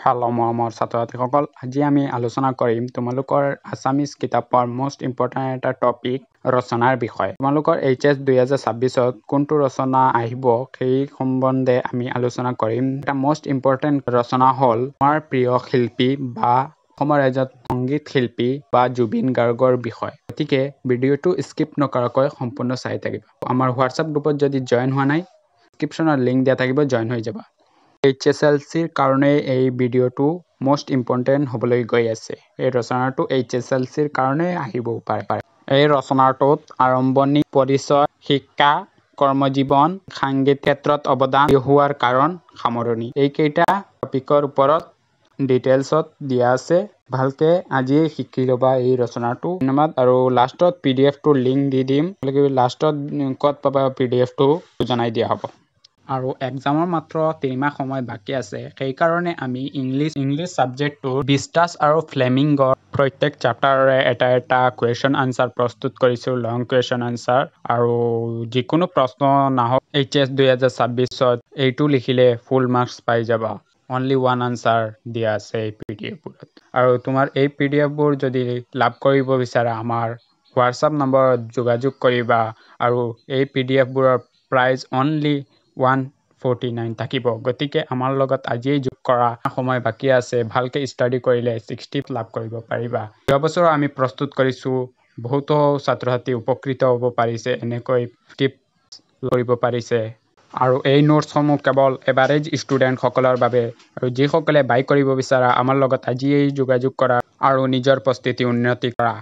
Hello' মোৰ ছাত্ৰ ছাত্ৰীসকল, আজি আমি আলোচনা কৰিম তোমালোকৰ আছামিজ কিতাপৰ মোষ্ট ইম্পৰ্টেণ্ট এটা টপিক ৰচনাৰ বিষয়ে। তোমালোকৰ HS 2026ত কোনটো ৰচনা আহিব সেই সম্বন্ধে আমি আলোচনা কৰিম। এটা মোষ্ট ইম্পৰ্টেণ্ট ৰচনা হ'ল আমাৰ প্ৰিয় শিল্পী বা অসমৰ ৰাজ্যত সংগীত শিল্পী বা জুবিন গাৰ্গৰ বিষয়। গতিকে ভিডিঅ'টো স্কিপ নকৰাকৈ সম্পূৰ্ণ চাই থাকিব। আমাৰ হোৱাটছআপ গ্ৰুপত যদি জইন হোৱা নাই, ডিছক্ৰিপশ্যনত লিংক দিয়া থাকিব, জইন হৈ যাবা। HSLCৰ কাৰণে এই ভিডিঅ'টো মোষ্ট ইম্পৰ্টেণ্ট হ'বলৈ গৈ আছে। এই ৰচনাটো HSLCৰ কাৰণে আহিব পাৰে। এই ৰচনাটোত আৰম্ভণি, পৰিচয়, শিক্ষা, কৰ্মজীৱন, সাংগীতিক ক্ষেত্ৰত অৱদান, হোৱাৰ কাৰণ, সামৰণি, এইকেইটা টপিকৰ ওপৰত ডিটেইলছত দিয়া আছে। ভালকে আজিয়ে শিকি ল'বা এই ৰচনাটো। ধন্যবাদ। আৰু লাষ্টত PDF-টোৰ লিংক দি দিম। লাষ্টত ক'ত পাবা PDF-টো জনাই দিয়া হ'ব। আৰু এক্সামৰ মাত্ৰ 3 মাহ সময় বাকী আছে। সেইকাৰণে আমি ইংলিছ ছাবজেক্টটোৰ বিষ্টাছ আৰু ফ্লেমিংগৰ প্ৰত্যেক চেপ্টাৰৰে এটা কুৱেশ্যন আনচাৰ প্ৰস্তুত কৰিছোঁ, লং কুৱেশ্যন আনচাৰ। আৰু যিকোনো প্ৰশ্ন নাহক HS 2026ত এইটো লিখিলে ফুল মাৰ্কছ পাই যাবা। অনলি 1 আনচাৰ দিয়া আছে এই PDF-বোৰত। আৰু তোমাৰ এই PDF-বোৰ যদি লাভ কৰিব বিচাৰা আমাৰ হোৱাটছআপ নম্বৰত যোগাযোগ কৰিবা। আৰু এই PDF-বোৰৰ প্ৰাইচ অনলি 149 থাকিব। গতিকে আমাৰ লগত আজিয়েই যোগ কৰা, সময় বাকী আছে। ভালকে ষ্টাডি কৰিলে 60 লাভ কৰিব পাৰিবা। যোৱা বছৰ আমি প্ৰস্তুত কৰিছোঁ, বহুতো ছাত্ৰ ছাত্ৰী উপকৃত হ'ব পাৰিছে, এনেকৈ টিপছ কৰিব পাৰিছে। আৰু এই নোটছসমূহ কেৱল এভাৰেজ ষ্টুডেণ্টসকলৰ বাবে। আৰু যিসকলে বাই কৰিব বিচাৰা আমাৰ লগত আজিয়েই যোগাযোগ কৰা আৰু নিজৰ প্ৰস্তুতি উন্নতি কৰা।